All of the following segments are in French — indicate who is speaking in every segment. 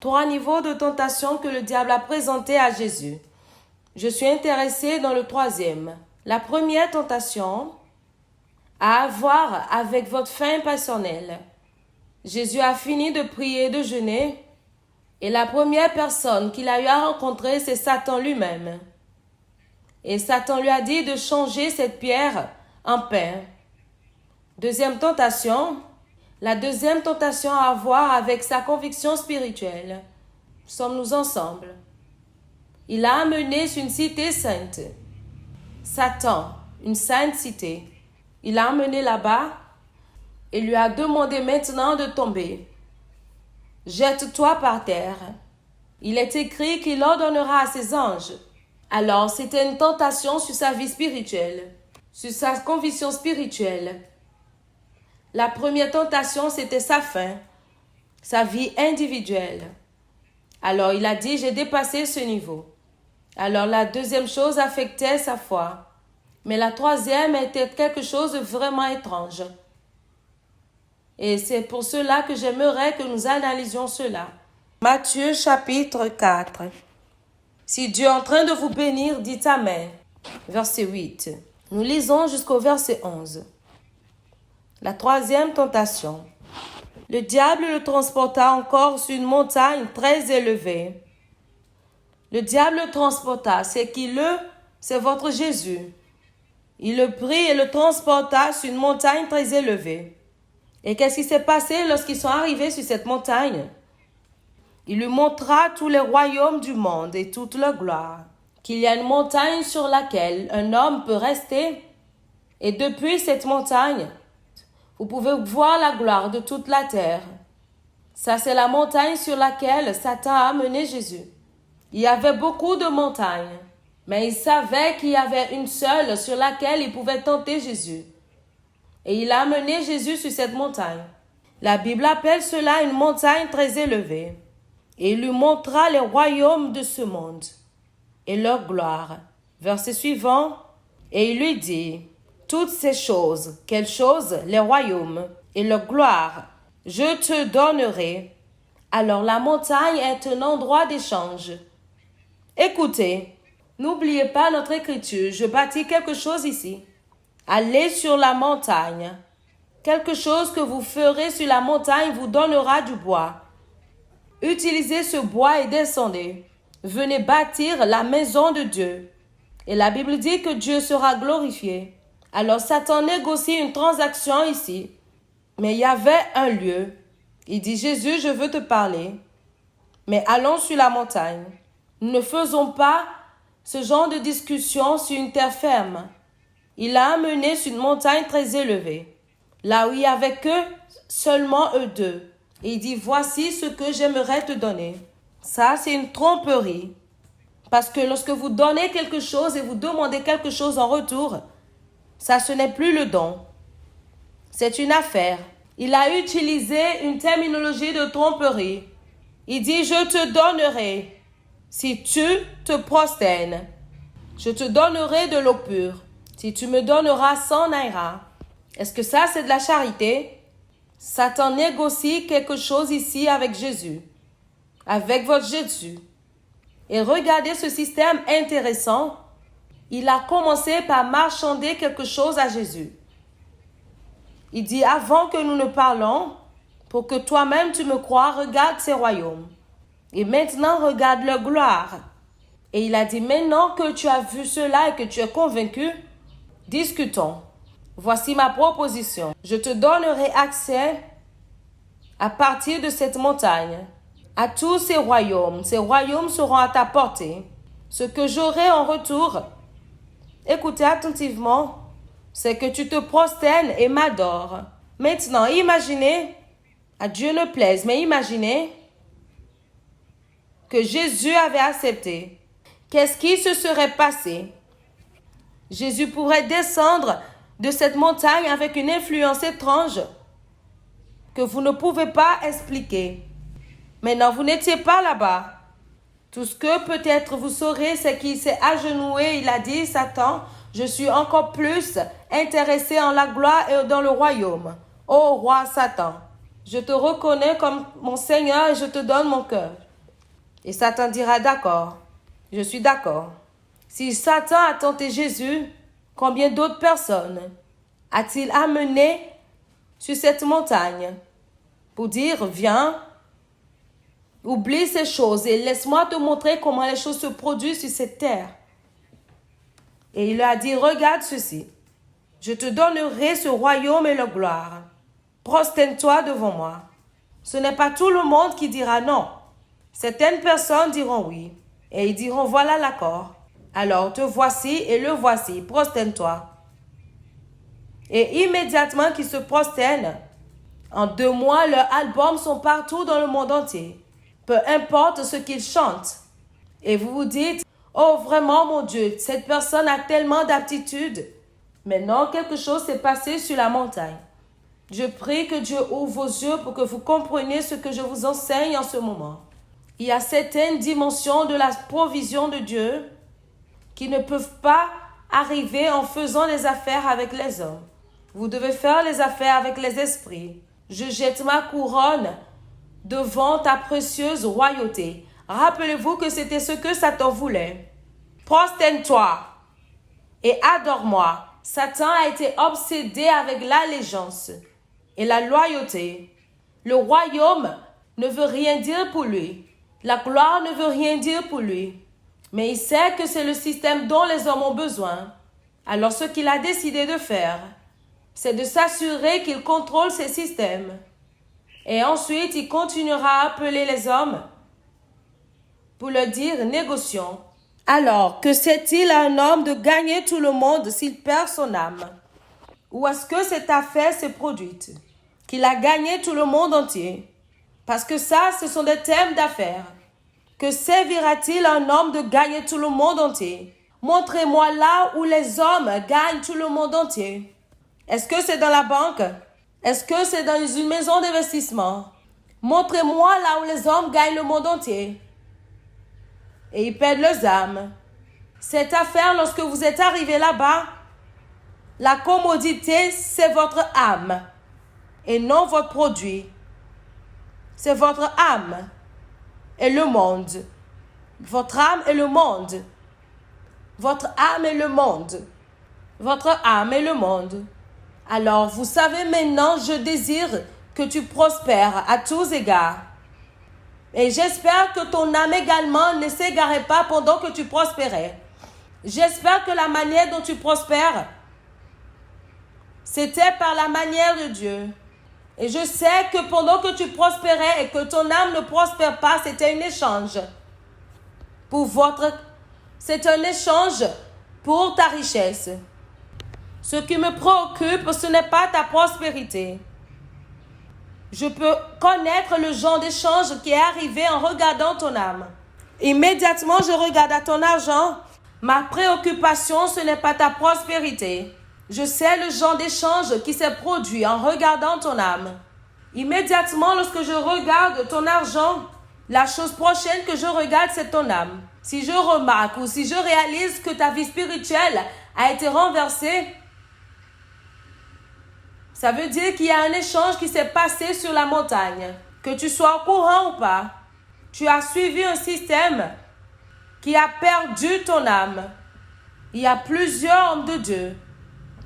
Speaker 1: Trois niveaux de tentation que le diable a présentés à Jésus. Je suis intéressée dans le troisième. La première tentation a à voir avec votre faim passionnelle. Jésus a fini de prier et de jeûner, et la première personne qu'il a eu à rencontrer, c'est Satan lui-même. Et Satan lui a dit de changer cette pierre en pain. Deuxième tentation. La deuxième tentation a à voir avec sa conviction spirituelle. Sommes-nous ensemble? Il a amené sur une cité sainte. Satan, une sainte cité. Il l'a amené là-bas et lui a demandé maintenant de tomber. Jette-toi par terre. Il est écrit qu'il ordonnera à ses anges. Alors, c'était une tentation sur sa vie spirituelle, sur sa conviction spirituelle. La première tentation, c'était sa faim, sa vie individuelle. Alors, il a dit, j'ai dépassé ce niveau. Alors, la deuxième chose affectait sa foi. Mais la troisième était quelque chose de vraiment étrange. Et c'est pour cela que j'aimerais que nous analysions cela. Matthieu chapitre 4. Si Dieu est en train de vous bénir, dites Amen. Verset 8. Nous lisons jusqu'au verset 11. La troisième tentation. Le diable le transporta encore sur une montagne très élevée. Le diable le transporta, c'est votre Jésus. Il le prit et le transporta sur une montagne très élevée. Et qu'est-ce qui s'est passé lorsqu'ils sont arrivés sur cette montagne? Il lui montra tous les royaumes du monde et toute leur gloire. Qu'il y a une montagne sur laquelle un homme peut rester. Et depuis cette montagne, vous pouvez voir la gloire de toute la terre. Ça, c'est la montagne sur laquelle Satan a amené Jésus. Il y avait beaucoup de montagnes, mais il savait qu'il y avait une seule sur laquelle il pouvait tenter Jésus. Et il a amené Jésus sur cette montagne. La Bible appelle cela une montagne très élevée. Et il lui montra les royaumes de ce monde et leur gloire. Verset suivant. Et il lui dit, toutes ces choses, quelles choses? Les royaumes et leur gloire, je te donnerai. Alors la montagne est un endroit d'échange. Écoutez, n'oubliez pas notre écriture, je bâtis quelque chose ici. Allez sur la montagne. Quelque chose que vous ferez sur la montagne vous donnera du bois. Utilisez ce bois et descendez. Venez bâtir la maison de Dieu. Et la Bible dit que Dieu sera glorifié. Alors Satan négocie une transaction ici. Mais il y avait un lieu. Il dit, Jésus, je veux te parler. Mais allons sur la montagne. Nous ne faisons pas ce genre de discussion sur une terre ferme. Il l'a amené sur une montagne très élevée. Là où il n'y avait que seulement eux deux. Et il dit, voici ce que j'aimerais te donner. Ça, c'est une tromperie. Parce que lorsque vous donnez quelque chose et vous demandez quelque chose en retour, ça, ce n'est plus le don. C'est une affaire. Il a utilisé une terminologie de tromperie. Il dit, je te donnerai si tu te prosternes. Je te donnerai de l'eau pure. Si tu me donneras 100 naira. Est-ce que ça, c'est de la charité? Satan négocie quelque chose ici avec Jésus. Avec votre Jésus. Et regardez ce système intéressant. Il a commencé par marchander quelque chose à Jésus. Il dit, avant que nous ne parlons, pour que toi-même tu me crois, regarde ces royaumes. Et maintenant, regarde leur gloire. Et il a dit, maintenant que tu as vu cela et que tu es convaincu, discutons. Voici ma proposition. Je te donnerai accès à partir de cette montagne à tous ces royaumes. Ces royaumes seront à ta portée. Ce que j'aurai en retour, écoutez attentivement, c'est que tu te prosternes et m'adores. Maintenant, imaginez, à Dieu ne plaise, mais imaginez que Jésus avait accepté. Qu'est-ce qui se serait passé? Jésus pourrait descendre de cette montagne avec une influence étrange que vous ne pouvez pas expliquer. Maintenant, vous n'étiez pas là-bas. Tout ce que peut-être vous saurez, c'est qu'il s'est agenouillé. Il a dit, Satan, je suis encore plus intéressé en la gloire et dans le royaume. Ô roi Satan, je te reconnais comme mon Seigneur et je te donne mon cœur. Et Satan dira, d'accord, je suis d'accord. Si Satan a tenté Jésus, combien d'autres personnes a-t-il amené sur cette montagne pour dire, viens, oublie ces choses et laisse-moi te montrer comment les choses se produisent sur cette terre. Et il leur a dit, regarde ceci, je te donnerai ce royaume et la gloire. Prosterne-toi devant moi. Ce n'est pas tout le monde qui dira non. Certaines personnes diront oui. Et ils diront, voilà l'accord. Alors te voici et le voici, prosterne-toi. Et immédiatement qu'ils se prosternent, en 2 mois, leurs albums sont partout dans le monde entier. Peu importe ce qu'ils chantent. Et vous vous dites, oh vraiment mon Dieu, cette personne a tellement d'aptitudes. Mais non, quelque chose s'est passé sur la montagne. Je prie que Dieu ouvre vos yeux pour que vous compreniez ce que je vous enseigne en ce moment. Il y a certaines dimensions de la provision de Dieu qui ne peuvent pas arriver en faisant les affaires avec les hommes. Vous devez faire les affaires avec les esprits. Je jette ma couronne devant ta précieuse royauté. Rappelez-vous que c'était ce que Satan voulait. Prosterne-toi et adore-moi. Satan a été obsédé avec l'allégeance et la loyauté. Le royaume ne veut rien dire pour lui. La gloire ne veut rien dire pour lui. Mais il sait que c'est le système dont les hommes ont besoin. Alors ce qu'il a décidé de faire, c'est de s'assurer qu'il contrôle ces systèmes. Et ensuite, il continuera à appeler les hommes pour leur dire, négocions. Alors, que sait-il à un homme de gagner tout le monde s'il perd son âme? Ou est-ce que cette affaire s'est produite? Qu'il a gagné tout le monde entier? Parce que ça, ce sont des thèmes d'affaires. Que servira-t-il à un homme de gagner tout le monde entier? Montrez-moi là où les hommes gagnent tout le monde entier. Est-ce que c'est dans la banque? Est-ce que c'est dans une maison d'investissement? Montrez-moi là où les hommes gagnent le monde entier. Et ils perdent leurs âmes. Cette affaire, lorsque vous êtes arrivé là-bas, la commodité, c'est votre âme et non votre produit. C'est votre âme et le monde. Votre âme et le monde. Votre âme et le monde. Votre âme et le monde. Alors, vous savez maintenant, je désire que tu prospères à tous égards. Et j'espère que ton âme également ne s'égarait pas pendant que tu prospérais. J'espère que la manière dont tu prospères, c'était par la manière de Dieu. Et je sais que pendant que tu prospérais et que ton âme ne prospère pas, c'était un échange. C'est un échange pour ta richesse. Ce qui me préoccupe, ce n'est pas ta prospérité. Je peux connaître le genre d'échange qui est arrivé en regardant ton âme. Immédiatement, je regarde à ton argent. Ma préoccupation, ce n'est pas ta prospérité. Je sais le genre d'échange qui s'est produit en regardant ton âme. Immédiatement, lorsque je regarde ton argent, la chose prochaine que je regarde, c'est ton âme. Si je remarque ou si je réalise que ta vie spirituelle a été renversée, ça veut dire qu'il y a un échange qui s'est passé sur la montagne. Que tu sois au courant ou pas, tu as suivi un système qui a perdu ton âme. Il y a plusieurs hommes de Dieu.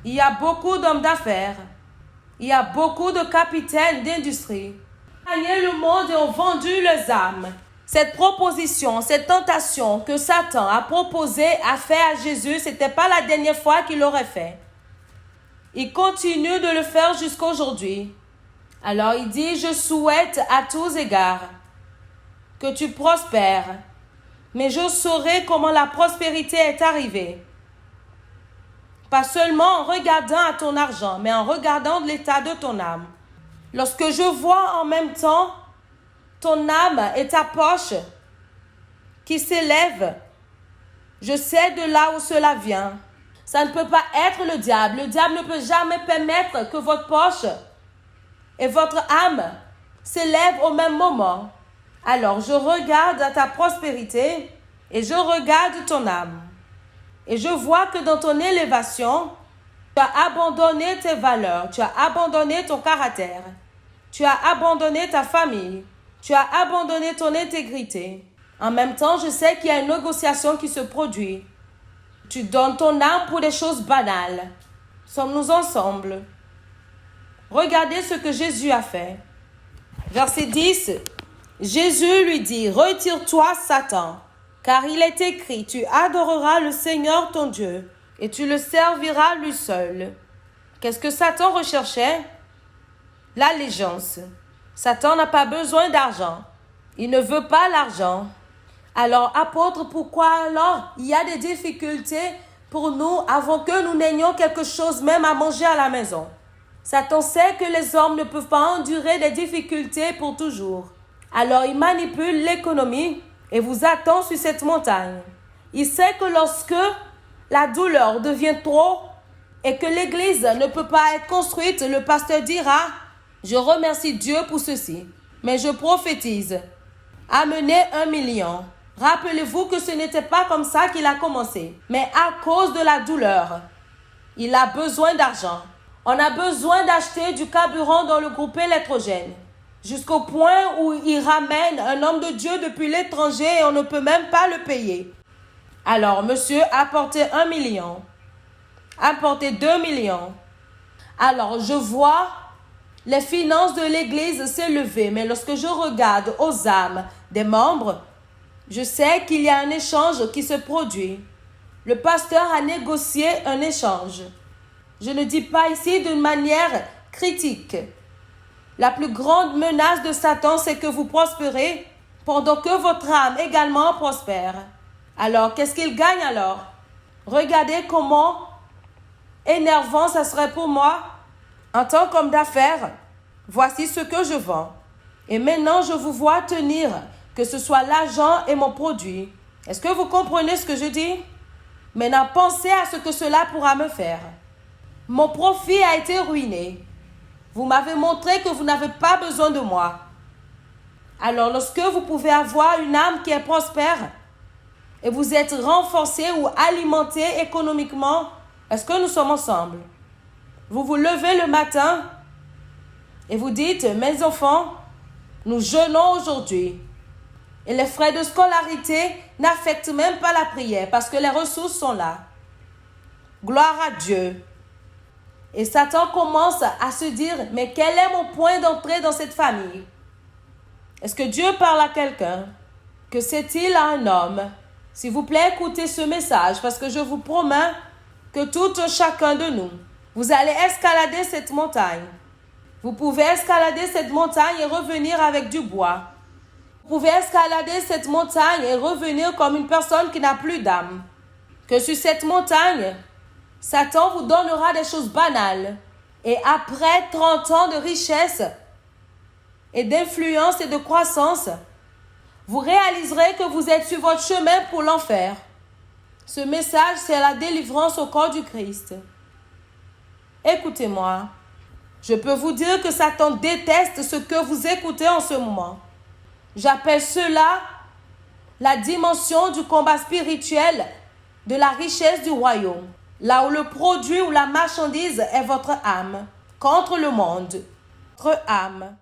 Speaker 1: Il y a beaucoup d'hommes d'affaires. Il y a beaucoup de capitaines d'industrie. Gagné le monde et ont vendu leurs âmes. Cette proposition, cette tentation que Satan a proposée à faire à Jésus, ce n'était pas la dernière fois qu'il l'aurait fait. Il continue de le faire jusqu'à aujourd'hui. Alors il dit, je souhaite à tous égards que tu prospères, mais je saurai comment la prospérité est arrivée. Pas seulement en regardant à ton argent, mais en regardant l'état de ton âme. Lorsque je vois en même temps ton âme et ta poche qui s'élèvent, je sais de là où cela vient. Ça ne peut pas être le diable. Le diable ne peut jamais permettre que votre poche et votre âme s'élèvent au même moment. Alors, je regarde à ta prospérité et je regarde ton âme. Et je vois que dans ton élévation, tu as abandonné tes valeurs, tu as abandonné ton caractère, tu as abandonné ta famille, tu as abandonné ton intégrité. En même temps, je sais qu'il y a une négociation qui se produit. Tu donnes ton âme pour des choses banales. Sommes-nous ensemble? Regardez ce que Jésus a fait. Verset 10. Jésus lui dit, « Retire-toi, Satan, car il est écrit, tu adoreras le Seigneur ton Dieu, et tu le serviras lui seul. » Qu'est-ce que Satan recherchait? L'allégeance. Satan n'a pas besoin d'argent. Il ne veut pas l'argent. Alors, apôtre, pourquoi alors il y a des difficultés pour nous avant que nous n'ayons quelque chose même à manger à la maison? Satan sait que les hommes ne peuvent pas endurer des difficultés pour toujours. Alors, il manipule l'économie et vous attend sur cette montagne. Il sait que lorsque la douleur devient trop et que l'église ne peut pas être construite, le pasteur dira, « Je remercie Dieu pour ceci, mais je prophétise. Amenez 1 million. » Rappelez-vous que ce n'était pas comme ça qu'il a commencé, mais à cause de la douleur. Il a besoin d'argent. On a besoin d'acheter du carburant dans le groupe électrogène, jusqu'au point où il ramène un homme de Dieu depuis l'étranger et on ne peut même pas le payer. Alors, monsieur, apportez 1 million. Apportez 2 millions. Alors, je vois les finances de l'église s'élever, mais lorsque je regarde aux âmes des membres, je sais qu'il y a un échange qui se produit. Le pasteur a négocié un échange. Je ne dis pas ici d'une manière critique. La plus grande menace de Satan, c'est que vous prospérez pendant que votre âme également prospère. Alors, qu'est-ce qu'il gagne alors? Regardez comment énervant ça serait pour moi. En tant qu'homme d'affaires, voici ce que je vends. Et maintenant, je vous vois tenir, que ce soit l'argent et mon produit. Est-ce que vous comprenez ce que je dis? Maintenant, pensez à ce que cela pourra me faire. Mon profit a été ruiné. Vous m'avez montré que vous n'avez pas besoin de moi. Alors, lorsque vous pouvez avoir une âme qui est prospère et vous êtes renforcé ou alimenté économiquement, est-ce que nous sommes ensemble? Vous vous levez le matin et vous dites, mes enfants, nous jeûnons aujourd'hui. Et les frais de scolarité n'affectent même pas la prière parce que les ressources sont là. Gloire à Dieu. Et Satan commence à se dire, mais quel est mon point d'entrée dans cette famille? Est-ce que Dieu parle à quelqu'un? Que sait-il à un homme? S'il vous plaît, écoutez ce message parce que je vous promets que tout chacun de nous, vous allez escalader cette montagne. Vous pouvez escalader cette montagne et revenir avec du bois. Vous pouvez escalader cette montagne et revenir comme une personne qui n'a plus d'âme. Que sur cette montagne, Satan vous donnera des choses banales. Et après 30 ans de richesse et d'influence et de croissance, vous réaliserez que vous êtes sur votre chemin pour l'enfer. Ce message, c'est la délivrance au corps du Christ. Écoutez-moi. Je peux vous dire que Satan déteste ce que vous écoutez en ce moment. J'appelle cela la dimension du combat spirituel de la richesse du royaume. Là où le produit ou la marchandise est votre âme contre le monde. Votre âme.